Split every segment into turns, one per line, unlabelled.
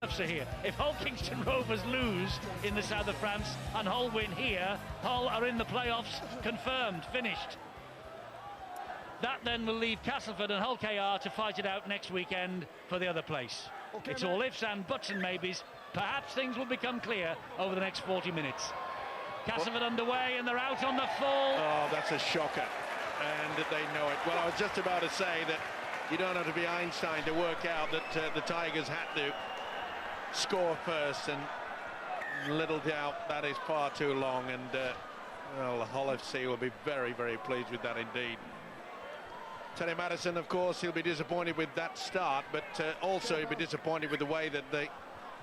Here. If Hull Kingston Rovers lose in the south of France and Hull win here, Hull are in the playoffs, confirmed, finished. That then will leave Castleford and Hull KR to fight it out next weekend for the other place. Okay, it's all ifs and buts and maybes. Perhaps things will become clear over the next 40 minutes. Castleford underway and they're out on the full.
Oh, that's a shocker, and they know it. Well, I was just about to say that you don't have to be Einstein to work out that the Tigers had to score first, and little doubt that is far too long, and well, Hull FC will be very, very pleased with that indeed. Terry Madison, of course, he'll be disappointed with that start, but also he'll be disappointed with the way that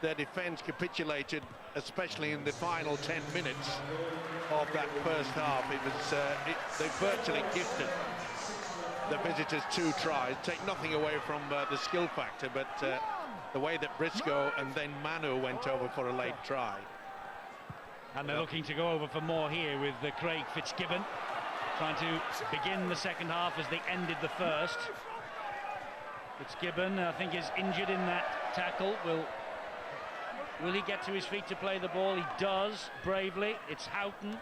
their defence capitulated, especially in the final 10 minutes of that first half. It was they virtually gifted the visitors 2 tries. Take nothing away from the skill factor, but the way that Briscoe and then Manu went over for a late try.
And they're looking to go over for more here with Craig Fitzgibbon trying to begin the second half as they ended the first. Fitzgibbon, I think, is injured in that tackle. Will he get to his feet to play the ball? He does, bravely. It's Houghton,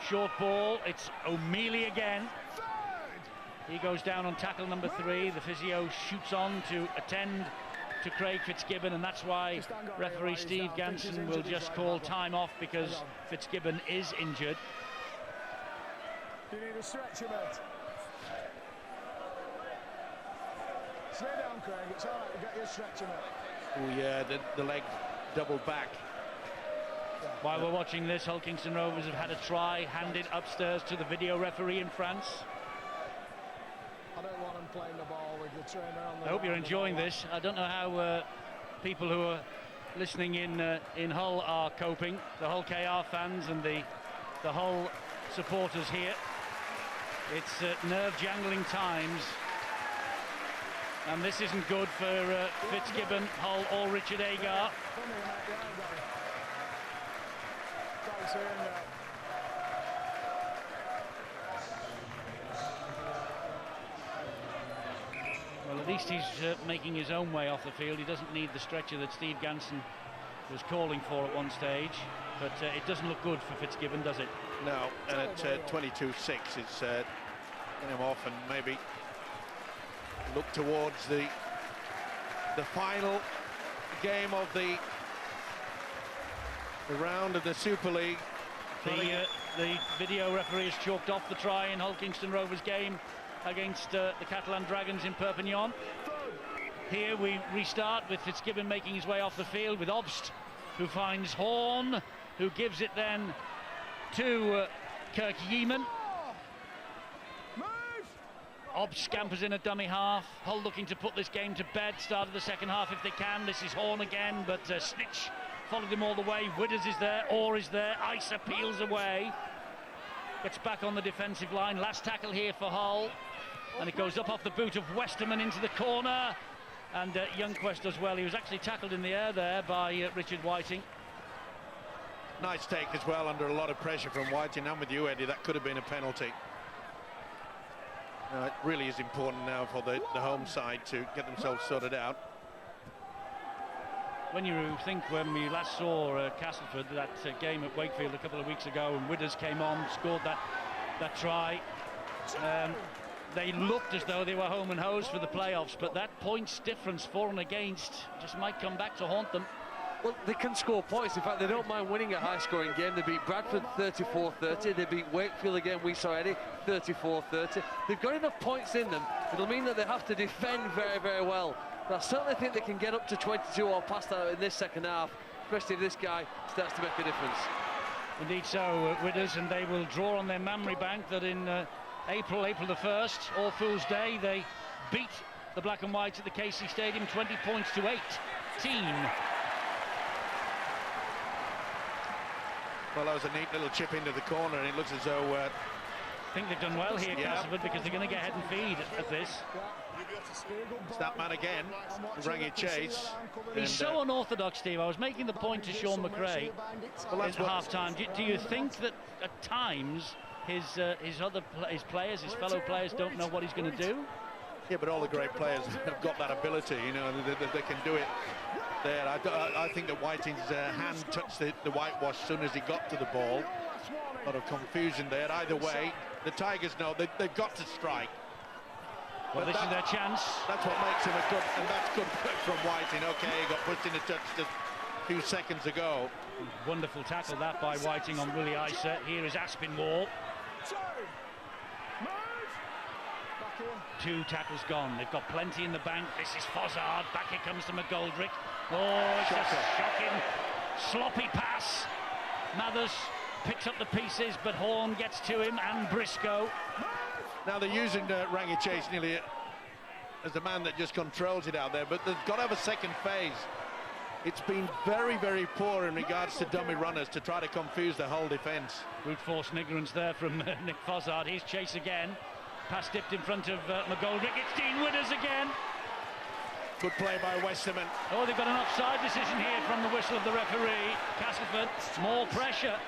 short ball. It's O'Mealy again. He goes down on tackle number 3. The physio shoots on to attend to Craig Fitzgibbon, and that's why referee Steve Ganson will just call time off, because Fitzgibbon is injured.
You need a stretcher, mate. Slow down, Craig. It's all right. You get your stretcher, mate.
Oh yeah, the leg doubled back.
While we're watching this, Hull Kingston Rovers have had a try handed upstairs to the video referee in France.
I don't want him playing the ball with the trainer on the.
I hope you're enjoying this. I don't know how people who are listening in Hull are coping. The Hull KR fans and the Hull supporters here. It's nerve-jangling times, and this isn't good for Fitzgibbon, Hull, or Richard Agar. Well, at least he's making his own way off the field. He doesn't need the stretcher that Steve Ganson was calling for at one stage, but it doesn't look good for Fitzgibbon, does it?
No, and at 22-6, it's get him off and maybe look towards the final game of the round of the Super League.
The video referee has chalked off the try in Hull Kingston Rovers game against the Catalan Dragons in Perpignan. Here we restart with Fitzgibbon making his way off the field with Obst, who finds Horn, who gives it then to Kirk Yeeman. Obst scampers in a dummy half. Hull looking to put this game to bed. Start of the second half if they can. This is Horn again, but Snitch followed him all the way. Withers is there, Orr is there. Isa peels away. Gets back on the defensive line. Last tackle here for Hull. And it goes up off the boot of Westerman into the corner. And Youngquest does well. He was actually tackled in the air there by Richard Whiting.
Nice take as well, under a lot of pressure from Whiting. I'm with you, Eddie. That could have been a penalty. It really is important now for the home side to get themselves sorted out.
When you think when we last saw Castleford, that game at Wakefield a couple of weeks ago, and Withers came on, scored that try, they looked as though they were home and hosed for the playoffs, but that points difference for and against just might come back to haunt them.
Well, they can score points. In fact, they don't mind winning a high-scoring game. They beat Bradford 34-30. They beat Wakefield again, we saw Eddie, 34-30. They've got enough points in them. It'll mean that they have to defend very, very well. But I certainly think they can get up to 22 or past that in this second half, especially if this guy starts to make a difference.
Indeed so, Withers, and they will draw on their memory bank that in April the 1st, All Fool's Day, they beat the Black and Whites at the KC Stadium 20 points to 18.
Well, that was a neat little chip into the corner, and it looks as though...
I think they've done well here, Castleford, because they're going to get head and feed at this.
It's that man again, Rangi Chase.
He's so unorthodox, Steve. I was making the point to Sean McRae at half-time. Do you think that at times his players, his fellow players, don't know what he's going to do?
Yeah, but all the great players have got that ability, you know, they can do it there. I think that Whiting's hand touched the whitewash as soon as he got to the ball. A lot of confusion there. Either way, the Tigers know they've got to strike.
Well, this is their chance.
That's what makes him a good, and that's good from Whiting. Okay, he got pushed in a touch just a few seconds ago.
Wonderful tackle that by Whiting on Willie Isa. Here is Aspinwall. 2 tackles gone. They've got plenty in the bank. This is Fozzard. Back it comes to McGoldrick. Oh, it's a shocking, sloppy pass. Mathers picks up the pieces, but Horn gets to him, and Briscoe.
Now they're using Rangi Chase nearly as the man that just controls it out there, but they've got to have a second phase. It's been very, very poor in regards to dummy runners to try to confuse the whole defence.
Brute force and ignorance there from Nick Fozzard. Here's Chase again. Pass dipped in front of McGoldrick. It's Dean Widders again.
Good play by Westerman.
Oh, they've got an offside decision here from the whistle of the referee. Castleford, more pressure.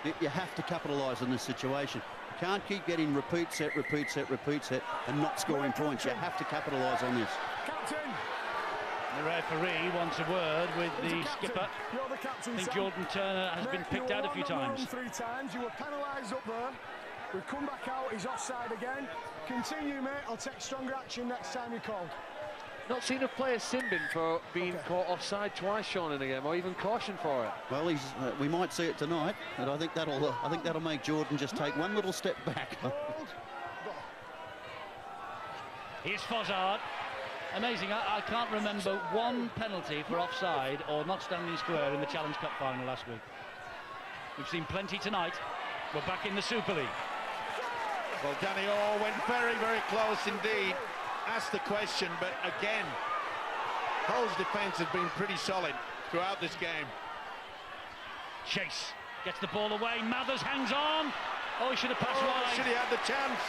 You have to capitalise on this situation. You can't keep getting repeat set, and not scoring points. You have to capitalise on this.
Captain.
The referee wants a word with the skipper.
You're the captain,
I think
Sam.
Jordan Turner has been picked out a few times.
3 times. You were penalised up there. We've come back out. He's offside again. Continue, mate. I'll take stronger action next time you're called.
Not seen a player Simbin for being caught offside twice, Sean, in a game, or even cautioned for it.
Well, we might see it tonight, and I think that'll make Jordan just take one little step back.
Here's Fozzard. Amazing. I can't remember one penalty for offside or not standing square in the Challenge Cup final last week. We've seen plenty tonight. We're back in the Super League.
Well, Danny Orr went very, very close indeed. Asked the question, but again, Hull's defence has been pretty solid throughout this game.
Chase gets the ball away. Mathers hangs on. Oh, he should have passed wide.
Should he have the chance?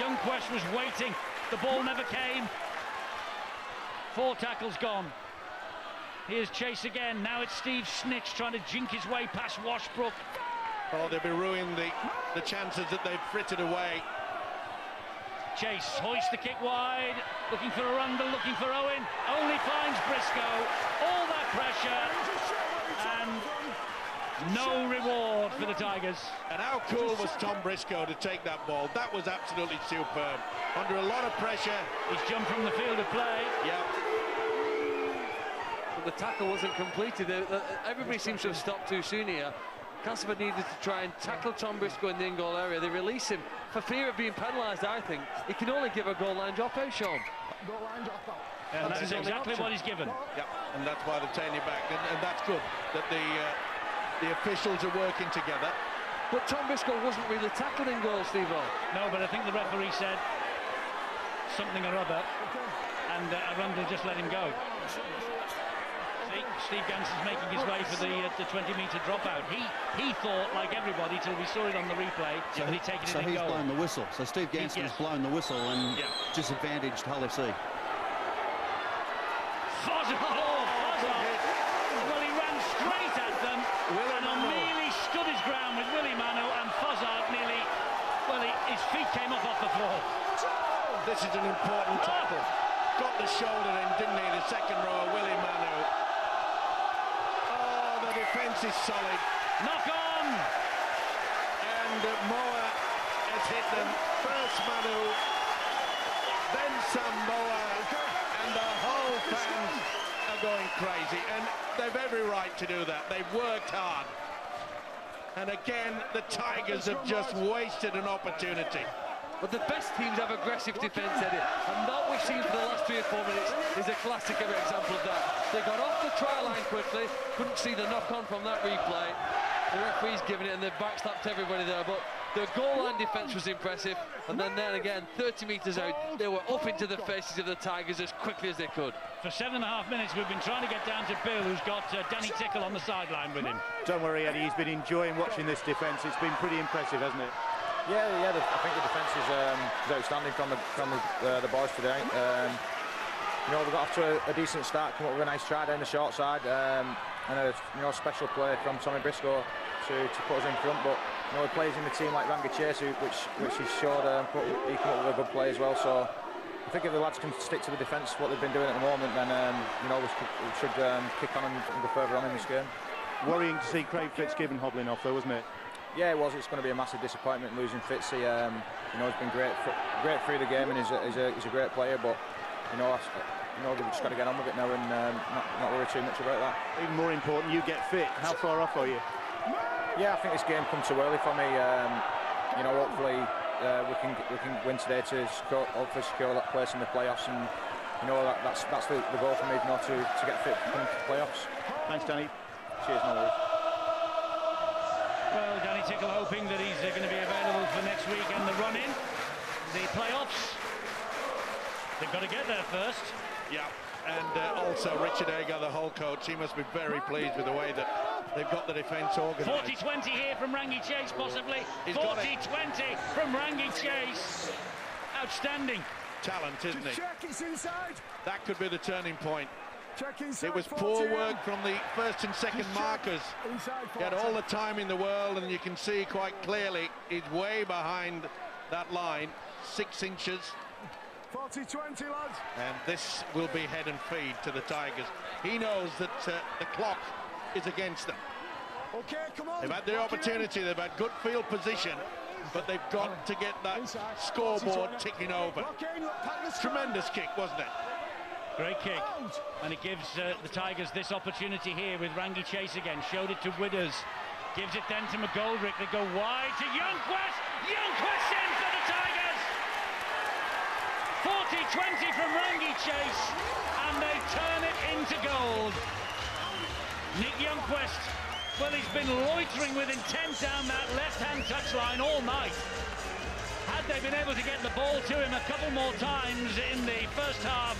Youngquist was waiting. The ball never came. 4 tackles gone. Here's Chase again. Now it's Steve Snitch trying to jink his way past Washbrook.
Oh, they'll be ruining the chances that they've frittered away.
Chase hoists the kick wide, looking for Arundel, looking for Owen. Only finds Briscoe. All that pressure, and no reward for the Tigers.
And how cool was Tom Briscoe to take that ball? That was absolutely superb. Under a lot of pressure.
He's jumped from the field of play.
Yeah.
But the tackle wasn't completed. Everybody seems to have stopped too soon here. Castleford needed to try and tackle Tom Briscoe in the in-goal area. They release him for fear of being penalised, I think. He can only give a goal line dropout, Sean.
Goal line dropout.
And that's exactly what he's given.
Yeah, and that's why they're taking it back. And that's good that the officials are working together.
But Tom Briscoe wasn't really tackled in goal, Steve-O.
No, but I think the referee said something or other, and Arundel just let him go. See, Steve Ganson's making his way for the 20-metre dropout. He thought, like everybody, till we saw it on the replay, that he'd taken it in goal.
So he's blown the whistle. So Steve Ganson has blown the whistle and disadvantaged Hull FC.
Fozzard! Well, he ran straight at them and nearly stood his ground with Willie Manu, and Fozzard nearly, well, his feet came up off the floor.
This is an important tackle. Got the shoulder in, didn't he? The second row, Willie Manu. Oh, the defence is solid.
Knock on!
And Moa has hit them. First Manu, then Samboa, and the whole fans are going crazy. And they've every right to do that. They've worked hard. And again, the Tigers have just wasted an opportunity.
But the best teams have aggressive defence, Eddie, and that we've seen for the last 3 or 4 minutes is a classic example of that. They got off the try line quickly, couldn't see the knock-on from that replay. The referee's given it, and they've backslapped everybody there, but the goal line defence was impressive, and then again, 30 metres out, they were up into the faces of the Tigers as quickly as they could.
For 7.5 minutes, we've been trying to get down to Bill, who's got Danny Tickle on the sideline with him.
Don't worry, Eddie, he's been enjoying watching this defence. It's been pretty impressive, hasn't it?
Yeah. I think the defence is outstanding from the boys today. You know, we got off to a decent start, come up with a nice try down the short side, and a special play from Tommy Briscoe to put us in front. But he plays in the team like Rangi Chase, which he showed he came up with a good play as well. So I think if the lads can stick to the defence, what they've been doing at the moment, then you know, we should kick on and go further on in this game.
Worrying to see Craig Fitzgibbon hobbling off, though, wasn't it?
Yeah, it was. It's going to be a massive disappointment losing Fitzy. You know, he's been great through the game, and he's a great player. But you know, they've just got to get on with it now and not worry too much about that.
Even more important, you get fit. How far off are you?
Yeah, I think this game come too early for me. You know, hopefully we can win today to hopefully secure that place in the playoffs, and you know that's the goal for me, you know, to get fit to come to the playoffs.
Thanks, Danny. Cheers, no worries.
Well, Danny Tickle hoping that he's going to be available for next week and the run-in, the playoffs. They've got to get there first.
Yeah, and also Richard Agar, the whole coach, he must be very pleased with the way that they've got the defence organised.
40-20 here from Rangi Chase, possibly. 40-20 from Rangi Chase. Outstanding.
Talent, isn't he?
Check, it's inside.
That could be the turning point.
Check inside.
It was
40.
poor work from the first and second markers. He had all the time in the world, and you can see quite clearly he's way behind that line, 6 inches.
40-20, lads.
And this will be head and feed to the Tigers. He knows that the clock is against them.
Okay, come on.
They've had their opportunity, they've had good field position, but they've got to get that scoreboard ticking over. Tremendous kick, wasn't it?
Great kick, and it gives the Tigers this opportunity here with Rangi Chase again. Showed it to Withers, gives it then to McGoldrick. They go wide to Youngquist. Youngquist in for the Tigers. 40-20 from Rangi Chase, and they turn it into gold. Nick Youngquist, well, he's been loitering with intent down that left-hand touchline all night. Had they been able to get the ball to him a couple more times in the first half,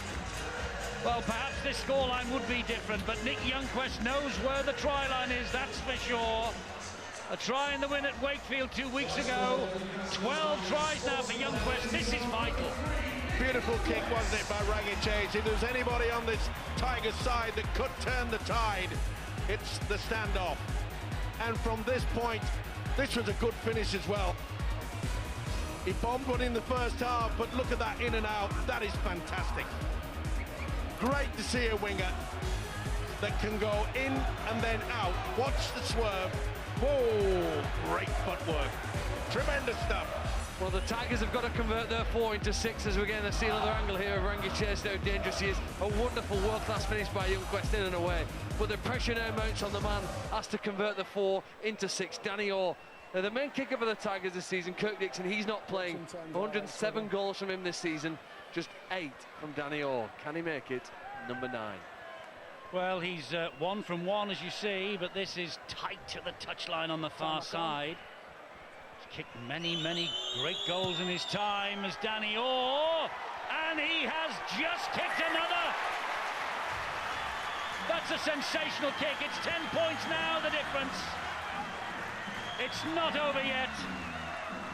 well, perhaps this scoreline would be different, but Nick Youngquist knows where the try line is, that's for sure. A try in the win at Wakefield 2 weeks ago. 12 tries now for Youngquist. This is vital.
Beautiful kick, wasn't it, by Rangi Chase? If there's anybody on this Tigers side that could turn the tide, it's the standoff. And from this point, this was a good finish as well. He bombed one in the first half, but look at that in and out. That is fantastic. Great to see a winger that can go in and then out. Watch the swerve. Whoa, great footwork. Tremendous stuff.
Well, the Tigers have got to convert their 4 into 6 as we're getting to see another angle here of Rangi Chase, how dangerous he is. A wonderful world-class finish by Youngquist in and away. But the pressure now mounts on the man, has to convert the 4 into 6. Danny Orr. Now, the main kicker for the Tigers this season, Kirk Dixon, he's not playing. 107 goals from him this season, just 8 from Danny Orr. Can he make it? Number 9.
Well, he's 1 from 1, as you see, but this is tight to the touchline on the far side. He's kicked many, many great goals in his time as Danny Orr, and he has just kicked another. That's a sensational kick. It's 10 points now, the difference. It's not over yet.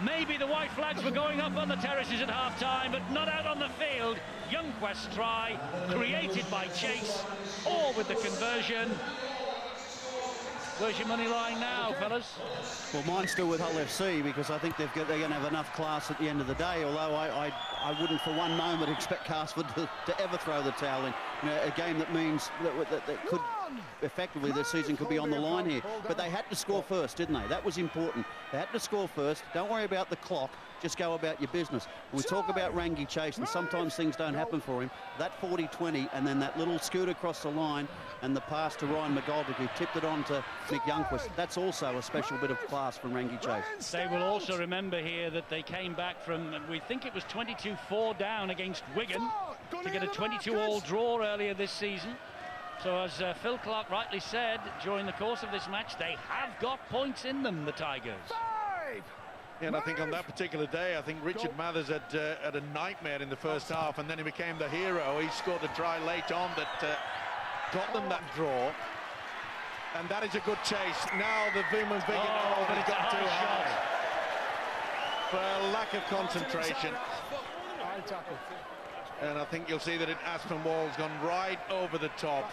Maybe the white flags were going up on the terraces at half-time, but not out on the field. Youngquist's try, created by Chase, Orr with the conversion. Where's your money line now, fellas?
Well, mine's still with Hull FC because I think they're going to have enough class at the end of the day, although I wouldn't for one moment expect Castleford to ever throw the towel in. You know, a game that means that could effectively their season could be on the line here. But they had to score first, didn't they? That was important. They had to score first. Don't worry about the clock. Just go about your business. We talk about Rangi Chase, and sometimes things don't happen for him. That 40-20, and then that little scoot across the line, and the pass to Ryan McGoldrick, who tipped it on to Nick Youngquist. That's also a special bit of class from Rangi Chase.
They will also remember here that they came back from, we think it was 22-4 down against Wigan to get a 22-all draw earlier this season. So as Phil Clark rightly said during the course of this match, they have got points in them, the Tigers.
Yeah, and I think on that particular day, I think Richard Mathers had a nightmare in the first half, and then he became the hero. He scored a try late on that got them that draw. And that is a good chase. Now the Vim and Vigan, but he got too high. Well, lack of concentration. And I think you'll see that Aspinwall's gone right over the top.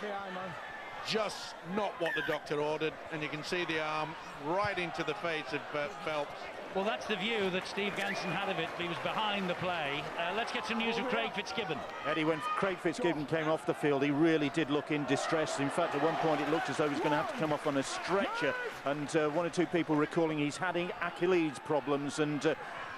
Just not what the doctor ordered. And you can see the arm right into the face of Phelps.
Well, that's the view that Steve Ganson had of it. He was behind the play. Let's get some news of Craig Fitzgibbon.
Eddie, when Craig Fitzgibbon came off the field, he really did look in distress. In fact, at one point, it looked as though he was going to have to come off on a stretcher. And one or two people recalling he's had Achilles problems and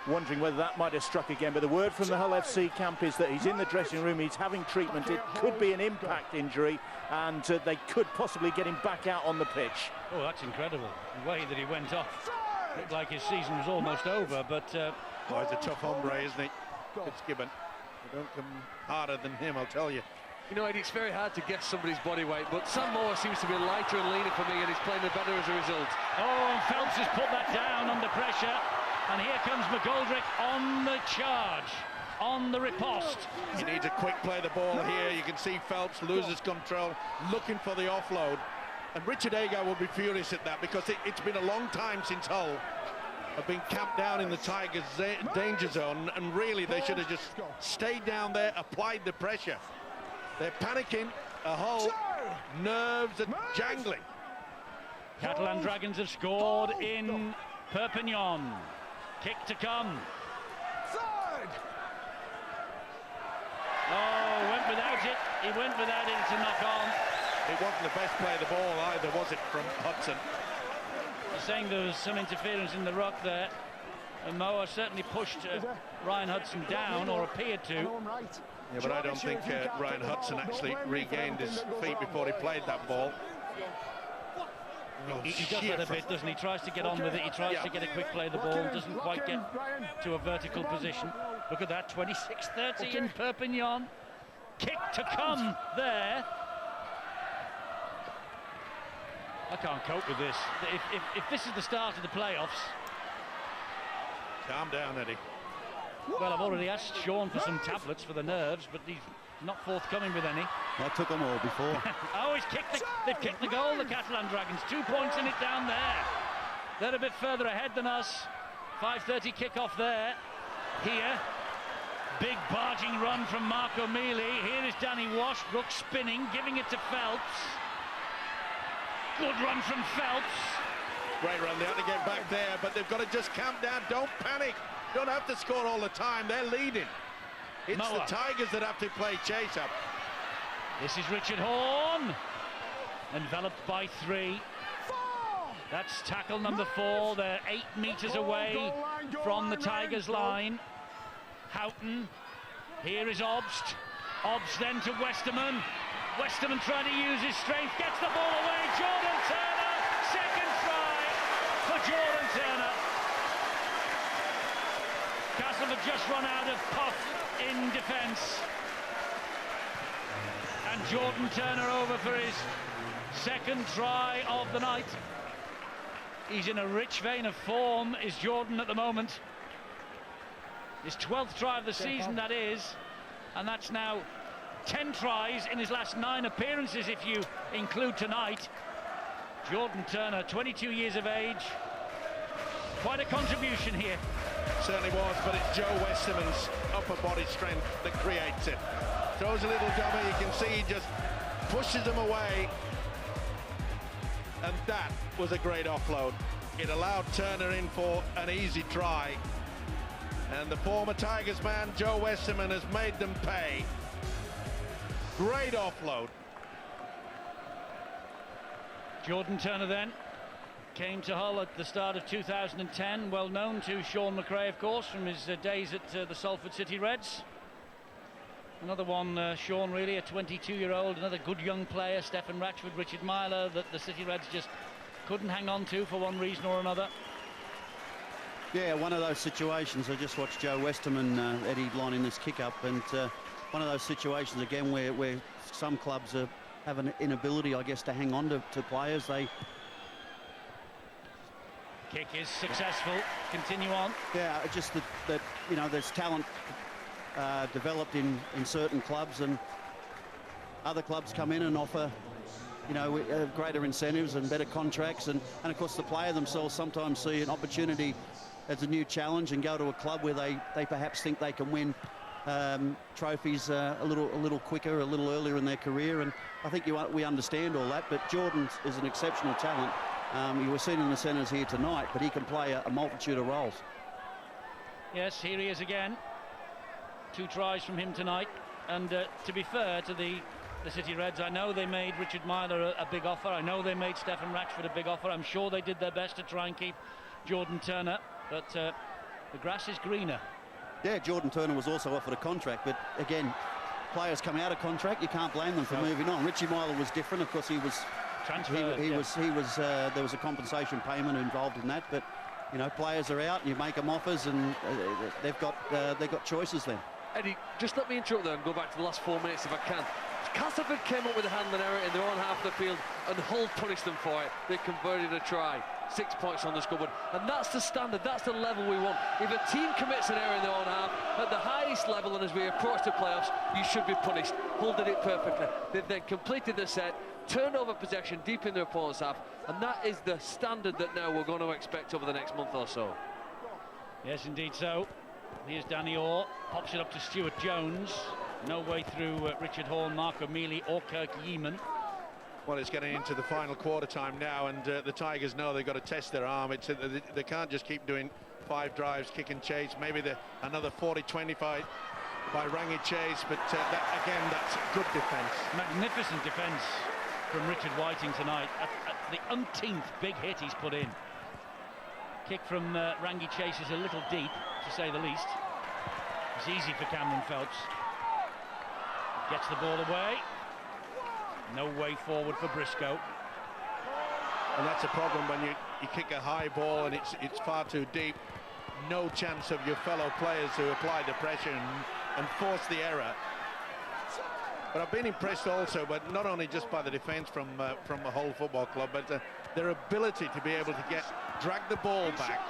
wondering whether that might have struck again. But the word from the Hull FC camp is that he's in the dressing room, he's having treatment. It could be an impact injury, and they could possibly get him back out on the pitch.
Oh, that's incredible. The way that he went off. Looked like his season was almost over, but...
he's a tough hombre, isn't he? Fitzgibbon. They don't come harder than him, I'll tell you.
You know, Eddie, it's very hard to guess somebody's body weight, but Sam Moore seems to be lighter and leaner for me, and he's playing better as a result.
Oh, and Phelps has put that down under pressure, and here comes McGoldrick on the charge, on the riposte.
He needs a quick play the ball here. You can see Phelps loses control, looking for the offload. And Richard Agar will be furious at that, because it's been a long time since Hull have been camped down in the Tigers' danger zone, and really they should have just stayed down there, applied the pressure. They're panicking. Hull nerves are jangling.
Catalan Dragons have scored in Perpignan. Kick to come. Oh, went without it. He went without it. It's a knock on.
It wasn't the best play of the ball either, was it, from Hudson?
You're saying there was some interference in the ruck there. And Moa certainly pushed Ryan Hudson down, or appeared to.
Yeah, but I don't think Ryan Hudson actually regained his feet before he played that ball.
He does that a bit, doesn't he? Tries to get on with it. He tries to get a quick play of the ball. Doesn't quite get to a vertical position. Look at that, 26-30 in Perpignan. Kick to come there. I can't cope with this. If this is the start of the playoffs...
Calm down, Eddie.
Well, I've already asked Sean for some tablets for the nerves, but he's not forthcoming with any.
I took them all before.
Oh, they've kicked the goal, the Catalan Dragons. 2 points in it down there. They're a bit further ahead than us. 5:30 kick-off there. Here, big barging run from Marco Mealy. Here is Danny Washbrook spinning, giving it to Phelps. Good run from Phelps.
Great run. They have to get back there, but they've got to just calm down. Don't panic. Don't have to score all the time. They're leading. It's
Moa.
the Tigers that have to play chase-up.
This is Richard Horne. Enveloped by 3. That's tackle number 4. They're 8 metres away from the Tigers' line. Houghton. Here is Obst. Obst then to Westerman. Westerman trying to use his strength. Gets the ball away. Jordan Turner. Second try for Jordan Turner. Castleford just run out of puff in defence. And Jordan Turner over for his second try of the night. He's in a rich vein of form, is Jordan at the moment. His 12th try of the season, that is. And that's now 10 tries in his last 9 appearances, if you include tonight. Jordan Turner, 22 years of age. Quite a contribution here.
Certainly was, but it's Joe Westerman's upper body strength that creates it. Throws a little dummy, you can see he just pushes him away. And that was a great offload. It allowed Turner in for an easy try. And the former Tigers man, Joe Westerman, has made them pay. Great offload.
Jordan Turner then came to Hull at the start of 2010, well known to Sean McRae, of course, from his days at the Salford City Reds. Another one, Sean, really, a 22-year-old, another good young player, Stefan Ratchford, Richard Myler, that the City Reds just couldn't hang on to for one reason or another.
Yeah, one of those situations. I just watched Joe Westerman, Eddie, lining this kick up, and one of those situations again where some clubs have an inability, I guess, to hang on to players. They
kick is successful. Continue on.
Yeah, just that you know, there's talent developed in certain clubs, and other clubs come in and offer, you know, greater incentives and better contracts, and of course the player themselves sometimes see an opportunity as a new challenge and go to a club where they perhaps think they can win trophies a little quicker, a little earlier in their career. And I think we understand all that, but Jordan is an exceptional talent, You were seeing in the centres here tonight, but he can play a multitude of roles.
Yes, here he is again. 2 tries from him tonight. And to be fair to the City Reds, I know they made Richard Myler a big offer. I know they made Stefan Ratchford a big offer. I'm sure they did their best to try and keep Jordan Turner, but the grass is greener.
Yeah, Jordan Turner was also offered a contract, but again, players come out of contract, you can't blame them for moving on. Richie Myler was different, of course. He was transferred. There was a compensation payment involved in that, but you know, players are out, you make them offers, and they've got choices then.
Eddie, just let me interrupt there and go back to the last 4 minutes if I can. Castleford came up with a handling error in their own half of the field, and Hull punished them for it. They converted a try. 6 points on the scoreboard, and that's the standard, that's the level we want. If a team commits an error in their own half at the highest level, and as we approach the playoffs, you should be punished. Hull did it perfectly. They've then completed the set, turned over possession deep in their opponent's half, and that is the standard that now we're going to expect over the next month or so.
Yes, indeed so. Here's Danny Orr, pops it up to Stuart Jones. No way through Richard Horne, Marco Mealy or Kirk Yeeman.
Well, it's getting into the final quarter time now, and the Tigers know they've got to test their arm. They can't just keep doing 5 drives, kick and chase. Maybe another 40-20 by Rangi Chase, but again, that's good defence.
Magnificent defence from Richard Whiting tonight at the umpteenth big hit he's put in. Kick from Rangi Chase is a little deep, to say the least. It's easy for Cameron Phelps. Gets the ball away. No way forward for Briscoe.
And that's a problem when you kick a high ball and it's far too deep. No chance of your fellow players to apply the pressure and force the error. But I've been impressed also, but not only just by the defence from the Hull Football Club, but their ability to be able to drag the ball back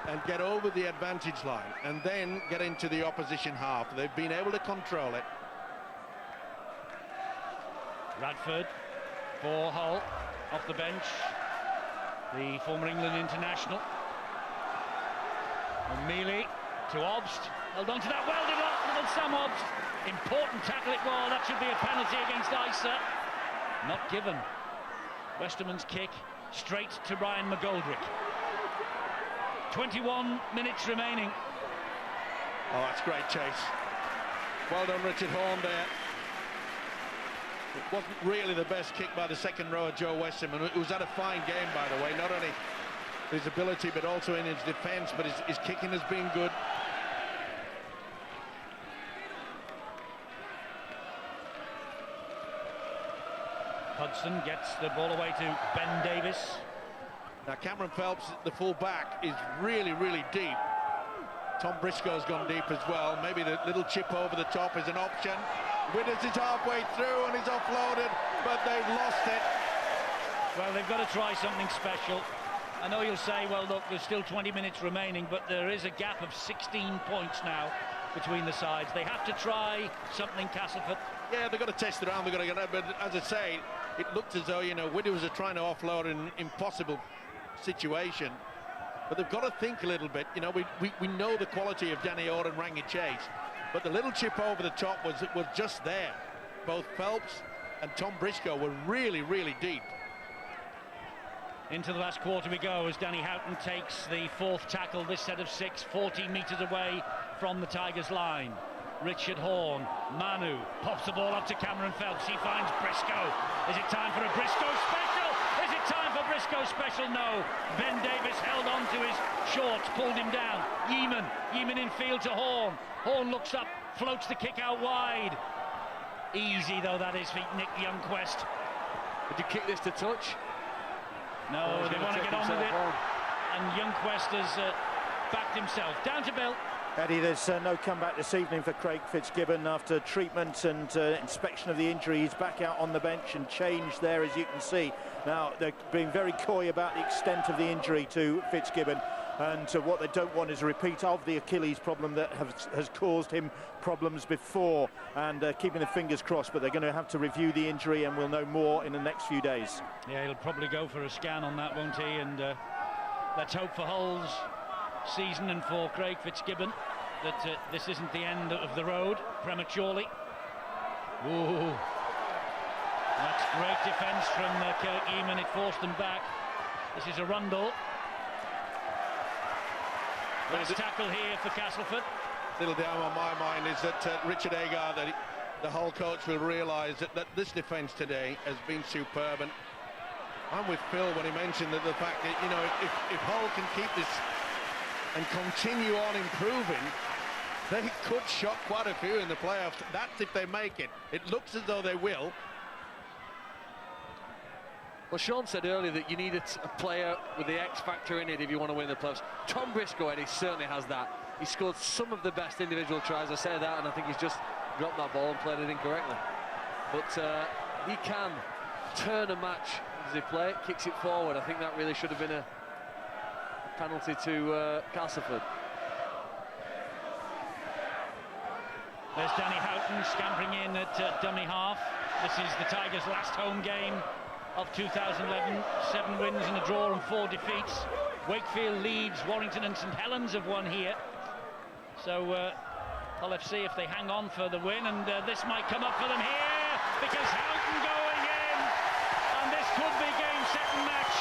and get over the advantage line and then get into the opposition half. They've been able to control it.
Radford for Hull, off the bench, the former England international. O'Mealy to Obst, held on to that, well developed, little Sam Obst. Important tackle it was, that should be a penalty against Isa. Not given. Westerman's kick straight to Ryan McGoldrick. 21 minutes remaining.
Oh, that's great chase. Well done, Richard Horne there. It wasn't really the best kick by the second rower, Joe Westerman. It was at a fine game, by the way. Not only his ability, but also in his defence. But his kicking has been good.
Hudson gets the ball away to Ben Davis.
Now Cameron Phelps, the full back, is really, really deep. Tom Briscoe's gone deep as well. Maybe the little chip over the top is an option. Withers is halfway through and he's offloaded, but they've lost it.
Well, they've got to try something special. I know you'll say, well, look, there's still 20 minutes remaining, but there is a gap of 16 points now between the sides. They have to try something, Castleford.
Yeah, they've got to test it around, they've got to get it, but as I say, it looked as though, you know, Withers are trying to offload an impossible situation. But they've got to think a little bit. You know, we know the quality of Danny Orr and Rangi Chase, but the little chip over the top was just there. Both Phelps and Tom Briscoe were really, really deep.
Into the last quarter we go as Danny Houghton takes the 4th tackle, this set of 6, 14 metres away from the Tigers' line. Richard Horne, Manu, pops the ball up to Cameron Phelps. He finds Briscoe. Is it time for a Briscoe special? Is it time for Briscoe special? No. Ben Davis held on to his shorts, pulled him down. Yeeman in field to Horne. Horne looks up, floats the kick out wide. Easy though that is for Nick Youngquest.
Did you kick this to touch?
No, they want to get on with it. And Youngquest has backed himself. Down to Bill.
Eddie, there's no comeback this evening for Craig Fitzgibbon after treatment and inspection of the injury. He's back out on the bench and changed there, as you can see. Now, they're being very coy about the extent of the injury to Fitzgibbon, and what they don't want is a repeat of the Achilles problem that has caused him problems before, and keeping the fingers crossed, but they're going to have to review the injury and we'll know more in the next few days.
Yeah, he'll probably go for a scan on that, won't he? And let's hope for Hull's season and for Craig Fitzgibbon that this isn't the end of the road prematurely. Ooh, that's great defence from Kirk Yeeman. It forced them back. This is a Rundle. Last tackle here for Castleford.
Little down on my mind is that Richard Agar, that the whole coach will realise that this defence today has been superb. And I'm with Phil when he mentioned that the fact that, you know, if Hull can keep this and continue on improving, they could shock quite a few in the playoffs. That's if they make it. It looks as though they will.
Well, Sean said earlier that you need a player with the X factor in it if you want to win the playoffs. Tom Briscoe, Eddie, certainly has that. He scored some of the best individual tries. I say that, and I think he's just dropped that ball and played it incorrectly. But he can turn a match as he play it, kicks it forward. I think that really should have been a penalty to Castleford.
There's Danny Houghton scampering in at dummy half. This is the Tigers' last home game of 2011. 7 wins and a draw and 4 defeats. Wakefield, Leeds, Warrington and St Helens have won here. So Hull FC, if they hang on for the win, and this might come up for them here, because Houghton going in, and this could be game, set and match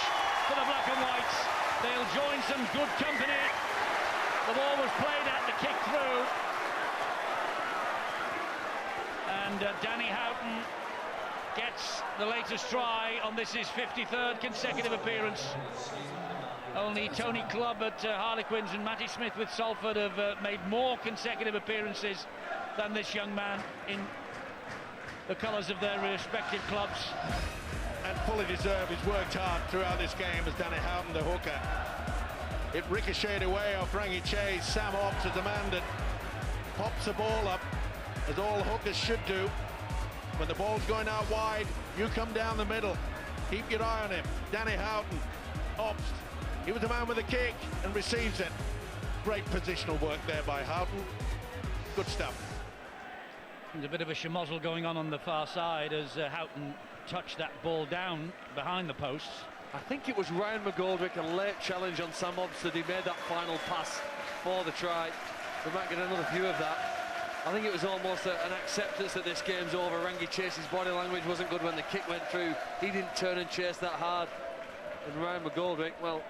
for the Black and Whites. They'll join some good company. The ball was played at, the kick through, and Danny Houghton gets the latest try on this his 53rd consecutive appearance. Only Tony Clubb at Harlequins and Matty Smith with Salford have made more consecutive appearances than this young man in the colours of their respective clubs.
And fully deserved. He's worked hard throughout this game as Danny Houghton, the hooker. It ricocheted away off Rangi Chase. Sam Ops is the man that pops the ball up, as all hookers should do. When the ball's going out wide, you come down the middle. Keep your eye on him. Danny Houghton, Ops. He was the man with the kick and receives it. Great positional work there by Houghton. Good stuff.
There's a bit of a schmozzle going on the far side as Houghton touched that ball down behind the posts.
I think it was Ryan McGoldrick, a late challenge on Sam Ops, that he made that final pass for the try. We might get another view of that. I think it was almost an acceptance that this game's over. Rangi Chase's body language wasn't good when the kick went through. He didn't turn and chase that hard. And Ryan McGoldrick, well,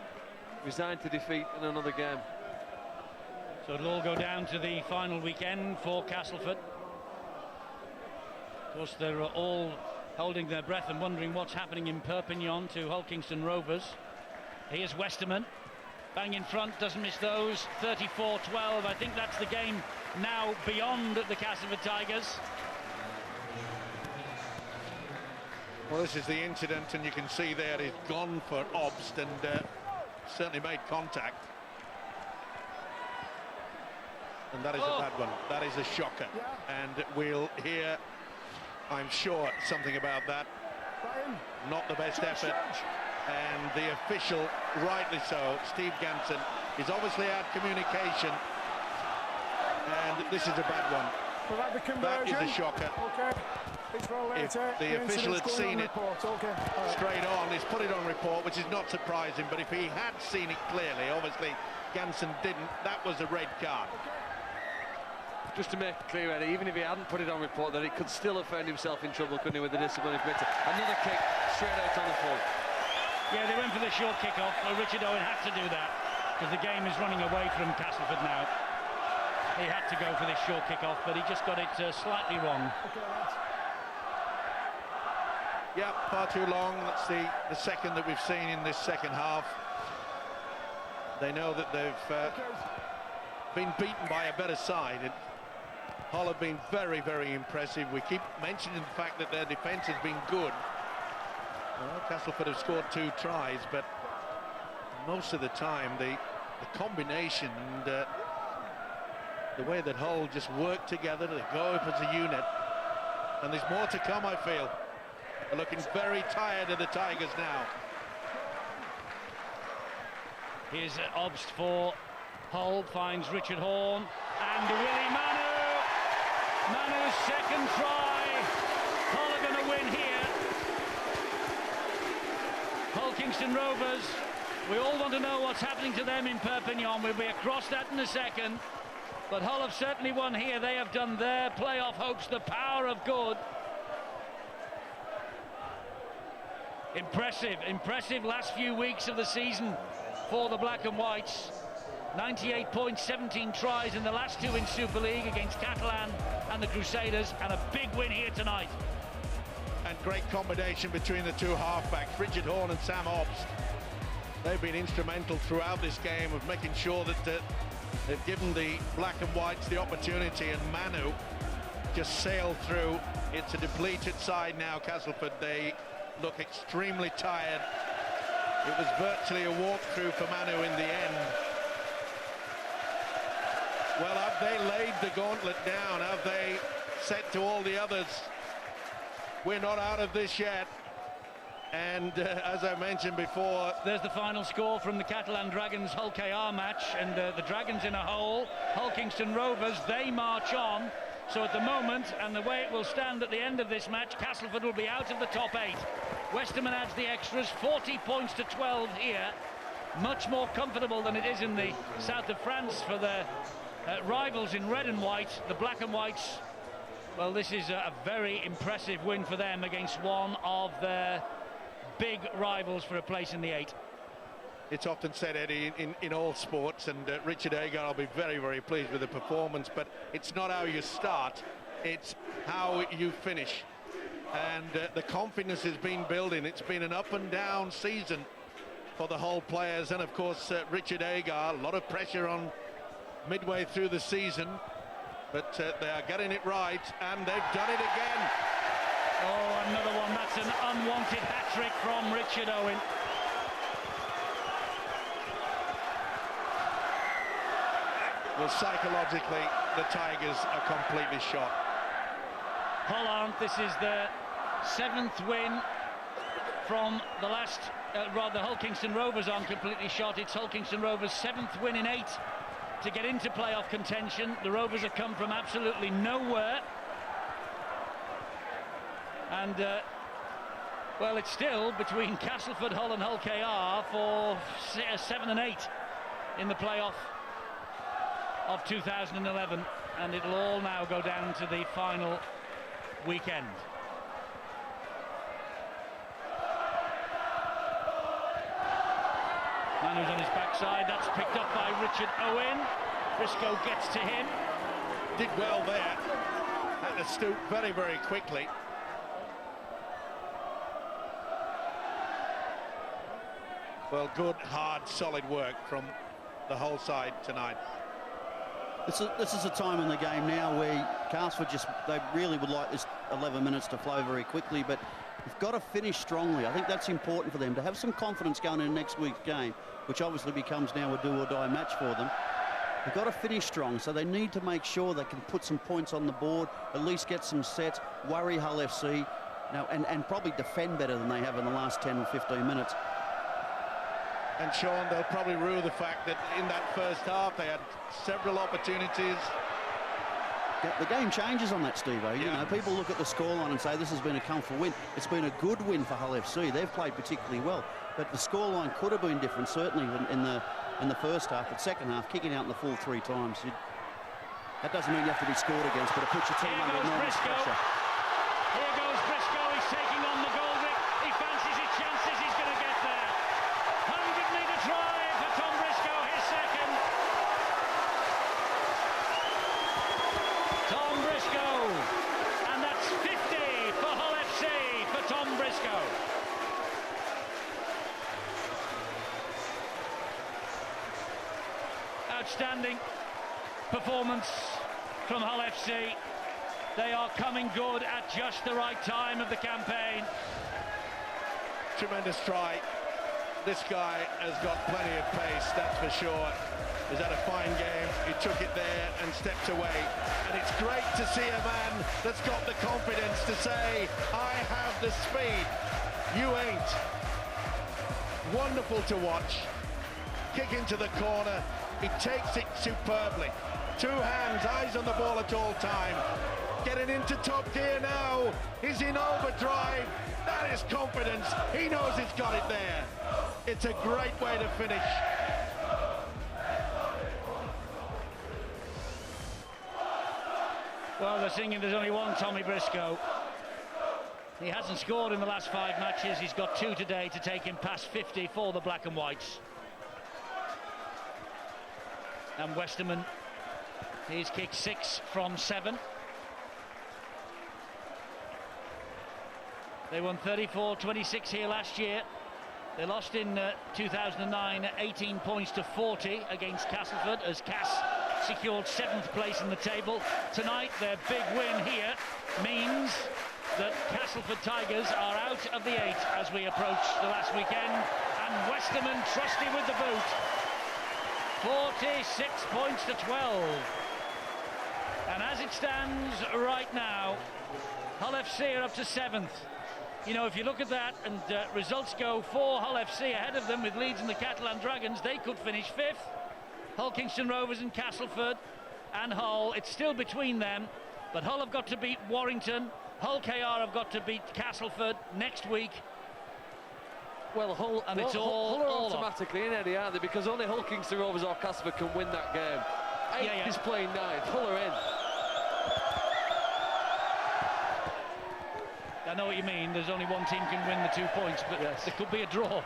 resigned to defeat in another game.
So it'll all go down to the final weekend for Castleford. Of course, they're all holding their breath and wondering what's happening in Perpignan to Hull Kingston Rovers. Here's Westerman, bang in front, doesn't miss those. 34-12. I think that's the game now beyond the Castleford Tigers.
Well, this is the incident, and you can see there he's gone for Obst and certainly made contact. And that is a bad one. That is a shocker. And we'll hear, I'm sure, something about that. Not the best effort. And the official, rightly so, Steve Ganson, is obviously out communication. And this is a bad one. That is a shocker.
Okay.
If the official had seen it straight on, he's put it on report, which is not surprising, but if he had seen it clearly, obviously Ganson didn't, that was a red card.
Just to make it clear, Eddie, even if he hadn't put it on report, that he could still have found himself in trouble, couldn't he, with the disciplinary committee. Another kick straight out on the full.
Yeah, they went for the short kick-off. Richard Owen had to do that because the game is running away from Castleford now. He had to go for this short kick-off, but he just got it slightly wrong.
Yeah, far too long. That's the second that we've seen in this second half. They know that they've been beaten by a better side. And Hull have been very, very impressive. We keep mentioning the fact that their defence has been good. Well, Castleford have scored 2 tries, but most of the time the combination and the way that Hull just work together, they go up as a unit. And there's more to come, I feel. They're looking very tired of the Tigers now.
Here's Obst for Hull, finds Richard Horn, and Willie Manu. Manu's second try. Hull are going to win here. Hull Kingston Rovers, we all want to know what's happening to them in Perpignan. We'll be across that in a second. But Hull have certainly won here. They have done their playoff hopes the power of good. Impressive last few weeks of the season for the Black and Whites. 98 points, 17 tries in the last two in Super League against Catalan and the Crusaders, and a big win here tonight.
And great combination between the two halfbacks, Richard Horne and Sam Obst. They've been instrumental throughout this game of making sure that they've given the Black and Whites the opportunity, and Manu just sailed through. It's a depleted side now, Castleford. They look extremely tired. It was virtually a walkthrough for Manu in the end. Well, have they laid the gauntlet down? Have they said to all the others, we're not out of this yet? And as I mentioned before,
there's the final score from the Catalan Dragons Hull KR match, and the Dragons in a hole. Hull Kingston Rovers, they march on. So at the moment, and the way it will stand at the end of this match, Castleford will be out of the top 8. Westerman adds the extras, 40 points to 12 here. Much more comfortable than it is in the south of France for the rivals in red and white. The Black and Whites, well, this is a very impressive win for them against one of their big rivals for a place in the 8.
It's often said, Eddie, in all sports, and Richard Agar will be very, very pleased with the performance, but it's not how you start, it's how you finish. And the confidence has been building. It's been an up and down season for the Hull players, and of course Richard Agar, a lot of pressure on midway through the season, but they are getting it right, and they've done it again.
Oh, another one. That's an unwanted hat-trick from Richard Owen.
Well, psychologically, the Tigers are completely shot.
Hull aren't. This is the 7th win from the last, rather, Hull Kingston Rovers aren't completely shot. It's Hull Kingston Rovers' 7th win in 8 to get into playoff contention. The Rovers have come from absolutely nowhere. And, well, it's still between Castleford, Hull and Hull KR for 7 and 8 in the playoff of 2011, and it'll all now go down to the final weekend. Manu's on his backside. That's picked up by Richard Owen. Briscoe gets to him.
Did well there. Had to stoop very, very quickly. Well, good, hard, solid work from the whole side tonight.
This is a time in the game now where Castleford they really would like this 11 minutes to flow very quickly, but they've got to finish strongly. I think that's important for them, to have some confidence going into next week's game, which obviously becomes now a do-or-die match for them. They've got to finish strong, so they need to make sure they can put some points on the board, at least get some sets, worry Hull FC, now, and probably defend better than they have in the last 10 or 15 minutes.
And Sean, they'll probably rue the fact that in that first half they had several opportunities.
Yeah, the game changes on that, Steve-O. You know, people look at the scoreline and say this has been a comfortable win. It's been a good win for Hull FC. They've played particularly well, but the scoreline could have been different, certainly in the first half. But second half, kicking out in the full 3 times, that doesn't mean you have to be scored against, but it puts your team under enormous pressure.
Here goes Briscoe. He's taking on the goal. He fancies his chances. He's going to get there. 100-metre try for Tom Briscoe, his second. Tom Briscoe. And that's 50 for Hull FC for Tom Briscoe. Outstanding performance from Hull FC. They are coming good at just the right time of the campaign.
Tremendous try. This guy has got plenty of pace, that's for sure. He's had a fine game. He took it there and stepped away. And it's great to see a man that's got the confidence to say, I have the speed. You ain't. Wonderful to watch. Kick into the corner. He takes it superbly. 2 hands, eyes on the ball at all time. Getting into top gear now. He's in overdrive. That is confidence. He knows he's got it there. It's a great way to finish.
Well, they're singing there's only one Tommy Briscoe. He hasn't scored in the last 5 matches. He's got 2 today to take him past 50 for the Black and Whites. And Westerman, he's kicked 6 from 7. They won 34-26 here last year. They lost in 2009 18 points to 40 against Castleford as Cass secured 7th place in the table. Tonight their big win here means that Castleford Tigers are out of the 8 as we approach the last weekend, and Westerman trusty with the boot. 46 points to 12. And as it stands right now, Hull FC are up to 7th. You know, if you look at that and results go for Hull FC ahead of them with Leeds and the Catalan Dragons, they could finish 5th. Hull Kingston Rovers and Castleford and Hull, it's still between them, but Hull have got to beat Warrington. Hull KR have got to beat Castleford next week.
Well, Hull,
and it's
Hull are
all
automatically in, Eddie, aren't they? Because only Hull Kingston Rovers or Castleford can win that game. 8th is playing 9th. Hull are in.
I know what you mean. There's only one team can win the 2 points, but there could be a draw.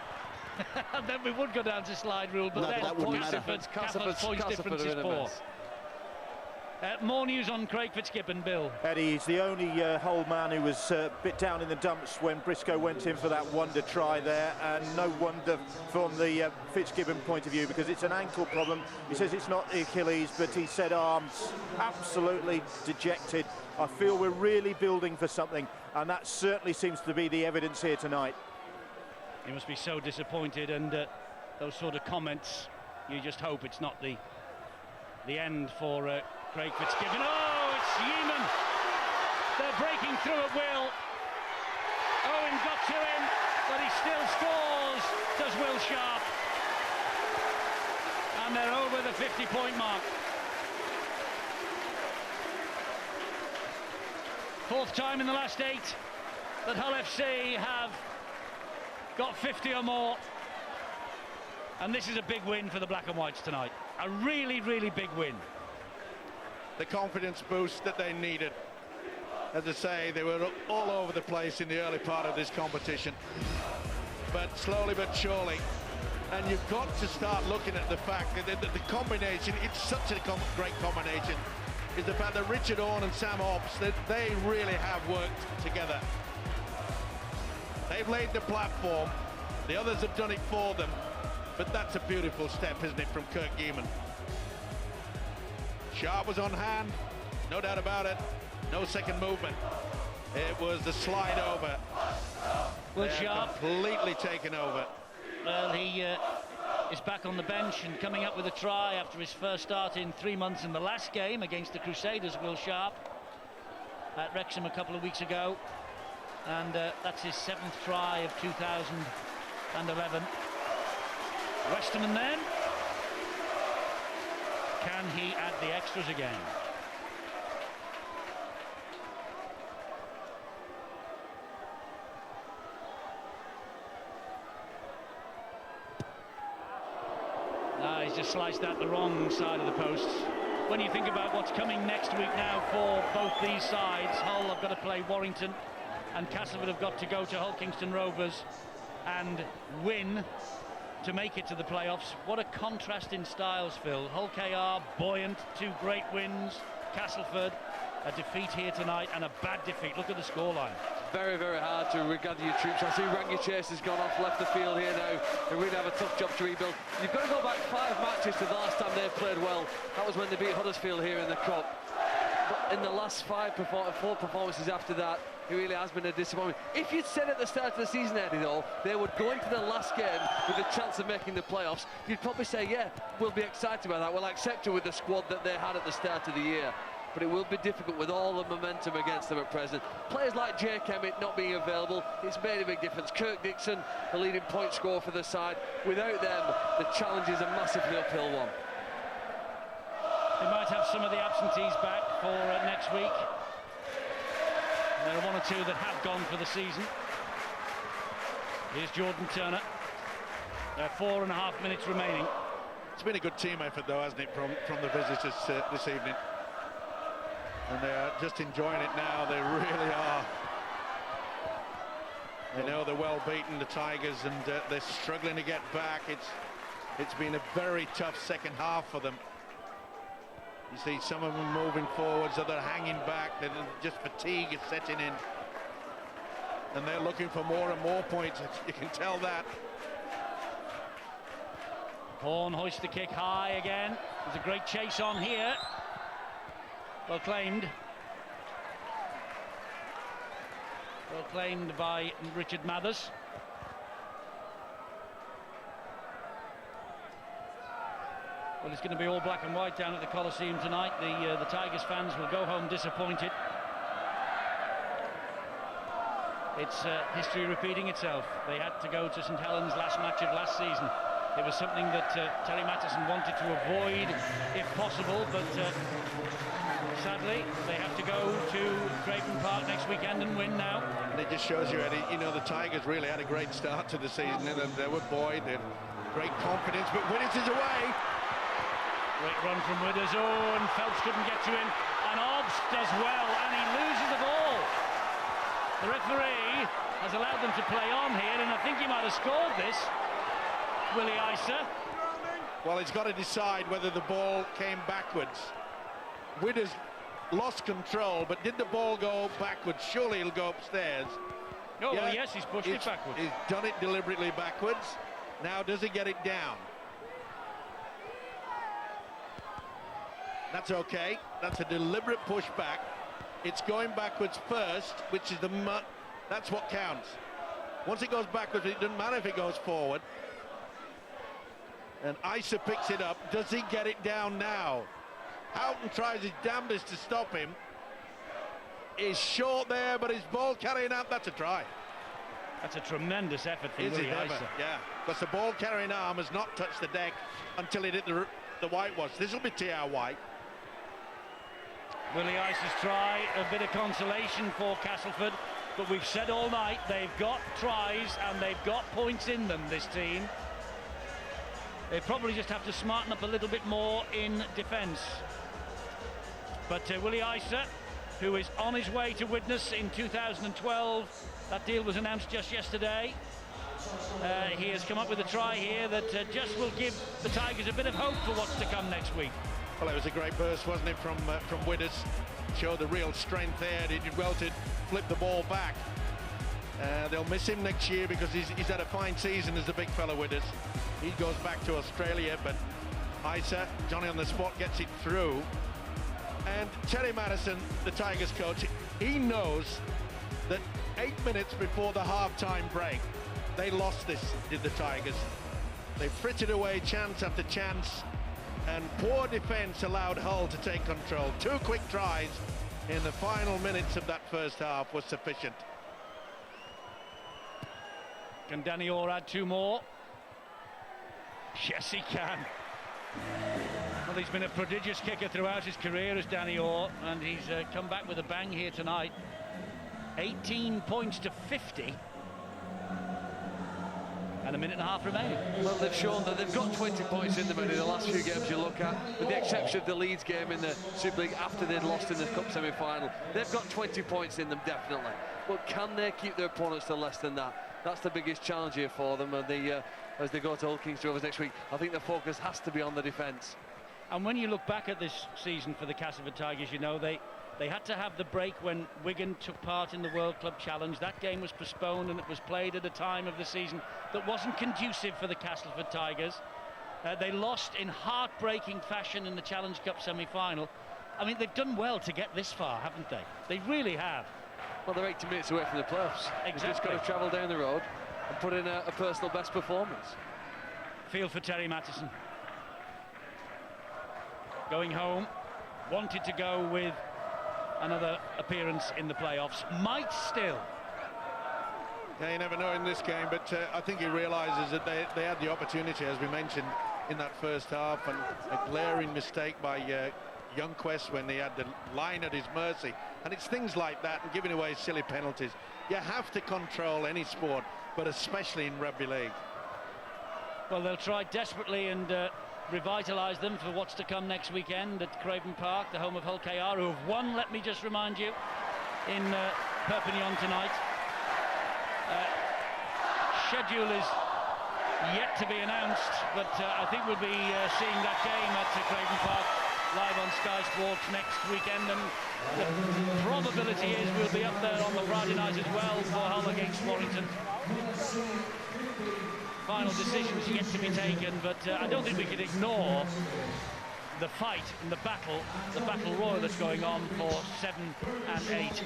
And then we would go down to slide rule, but then Castleford's points difference is 4. More news on Craig Fitzgibbon, Bill.
Eddie, he's the only Hull man who was a bit down in the dumps when Briscoe went in for that wonder try there, and no wonder from the Fitzgibbon point of view, because it's an ankle problem. He says it's not the Achilles, but he said arms absolutely dejected. I feel we're really building for something, and that certainly seems to be the evidence here tonight.
He must be so disappointed, and those sort of comments, you just hope it's not the end for Craig Fitzgibbon. Oh, it's Yeaman. They're breaking through at will. Owen got to him, but he still scores, does Will Sharp. And they're over the 50-point mark. 4th time in the last 8 that Hull FC have got 50 or more. And this is a big win for the Black and Whites tonight. A really, really big win.
The confidence boost that they needed. As I say, they were all over the place in the early part of this competition. But slowly but surely. And you've got to start looking at the fact that the combination, it's such a great combination, is the fact that Richard Orne and Sam Hobbs, that they really have worked together. They've laid the platform. The others have done it for them. But that's a beautiful step, isn't it, from Kirk Yeaman. Sharp was on hand, no doubt about it. No second movement. It was the slide over.
Well, Sharp
completely taken over.
Well, he is back on the bench and coming up with a try after his first start in 3 months in the last game against the Crusaders, Will Sharp, at Wrexham a couple of weeks ago. And that's his 7th try of 2011. Westerman then. Can he add the extras again? No, he's just sliced out the wrong side of the posts. When you think about what's coming next week now for both these sides, Hull have got to play Warrington and Castleford have got to go to Hull Kingston Rovers and win to make it to the playoffs. What a contrast in styles, Phil. Hull KR, buoyant, 2 great wins. Castleford, a defeat here tonight and a bad defeat. Look at the scoreline.
Very, very hard to regather your troops. I see Rangi Chase has gone off, left the field here now. They really have a tough job to rebuild. You've got to go back 5 matches to the last time they played well. That was when they beat Huddersfield here in the Cup. But in the last 4 performances after that, it really has been a disappointment. If you'd said at the start of the season, Eddie, though, they would go into the last game with a chance of making the playoffs, you'd probably say, yeah, we'll be excited about that. We'll accept it with the squad that they had at the start of the year. But it will be difficult with all the momentum against them at present. Players like Jake Emmett not being available, it's made a big difference. Kirk Dixon, the leading point scorer for the side. Without them, the challenge is a massively uphill one.
They might have some of the absentees back for next week. There are 1 or 2 that have gone for the season. Here's Jordan Turner. There are 4.5 minutes remaining.
It's been a good team effort, though, hasn't it, from the visitors this evening? And they are just enjoying it now. They really are. They know they're well beaten, the Tigers, and they're struggling to get back. It's been a very tough second half for them. You see some of them moving forwards, others hanging back. They're just fatigue is setting in, and they're looking for more and more points. You can tell that.
Horn hoists the kick high again. There's a great chase on here. Well claimed. Well claimed by Richard Mathers. Well, it's going to be all black and white down at the Coliseum tonight. The Tigers fans will go home disappointed. It's history repeating itself. They had to go to St Helens last match of last season. It was something that Terry Mattison wanted to avoid if possible, but sadly they have to go to Craven Park next weekend and win now.
And it just shows you, Eddie, you know, the Tigers really had a great start to the season, and they were buoyed, they had great confidence, but Widders is away.
Great run from Widders, and Phelps couldn't get to him, and Obbs does well, and he loses the ball. The referee has allowed them to play on here, and I think he might have scored this. Willie Isa.
Well, he's got to decide whether the ball came backwards. Widders lost control, but did the ball go backwards? Surely he'll go upstairs.
Oh, yeah, well, yes, he's pushed it backwards.
He's done it deliberately backwards. Now, does he get it down? That's okay. That's a deliberate push back. It's going backwards first, which is that's what counts. Once it goes backwards, it doesn't matter if it goes forward. And Isa picks it up. Does he get it down now? Houghton tries his damnedest to stop him. He's short there, but his ball carrying out, that's a try.
That's a tremendous effort from Willie Isa.
Yeah, because the ball carrying arm has not touched the deck until it hit the whitewash. This will be TR White.
Willie Isa's try, a bit of consolation for Castleford, but we've said all night they've got tries and they've got points in them, this team. They probably just have to smarten up a little bit more in defence. But Willie Isa, who is on his way to witness in 2012, that deal was announced just yesterday. He has come up with a try here that just will give the Tigers a bit of hope for what's to come next week.
Well, it was a great burst, wasn't it, from Widders? Showed the real strength there. He did well to flip the ball back. They'll miss him next year because he's had a fine season as a big fella Widders. He goes back to Australia, but Isa, Johnny on the spot, gets it through. And Terry Mattison, the Tigers coach, he knows that 8 minutes before the half-time break, they lost this, did the Tigers. They frittered away chance after chance, and poor defence allowed Hull to take control. 2 quick tries in the final minutes of that first half was sufficient.
Can Danny Orr add 2 more? Yes, he can. Well, he's been a prodigious kicker throughout his career as Danny Orr, and he's come back with a bang here tonight. 18 points to 50. And a minute and a half remaining.
Well, they've shown that they've got 20 points in them in the last few games you look at, with the exception of the Leeds game in the Super League after they'd lost in the Cup semi-final. They've got 20 points in them, definitely. But can they keep their opponents to less than that? That's the biggest challenge here for them as they go to Hull Kings Rovers next week. I think the focus has to be on the defence.
And when you look back at this season for the Castleford Tigers, you know, they had to have the break when Wigan took part in the World Club Challenge. That game was postponed and it was played at a time of the season that wasn't conducive for the Castleford Tigers. They lost in heartbreaking fashion in the Challenge Cup semi-final. I mean, they've done well to get this far, haven't they? They really have.
Well, they're 80 minutes away from the playoffs.
Exactly.
They've just got to travel down the road and put in a personal best performance.
Feel for Terry Mattison. Going home, wanted to go with another appearance in the playoffs. Might still.
Yeah, you never know in this game, but I think he realises that they had the opportunity, as we mentioned, in that first half, and a glaring mistake by Youngquest when he had the line at his mercy. And it's things like that and giving away silly penalties. You have to control any sport, but especially in rugby league.
Well, they'll try desperately and revitalise them for what's to come next weekend at Craven Park, the home of Hull KR, who have won, let me just remind you, in Perpignan tonight. schedule is yet to be announced, but I think we'll be seeing that game at Craven Park live on Sky Sports next weekend, and the probability is we'll be up there on the Friday night as well for Hull against Warrington. Final decisions yet to be taken, but I don't think we can ignore the fight and the battle royal that's going on for 7 and 8.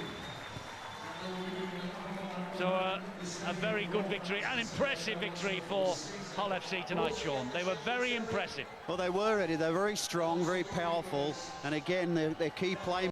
So a very good victory, an impressive victory for Hull FC tonight, Sean. They were very impressive.
Well, they were, Eddie. They're very strong, very powerful, and again, their key play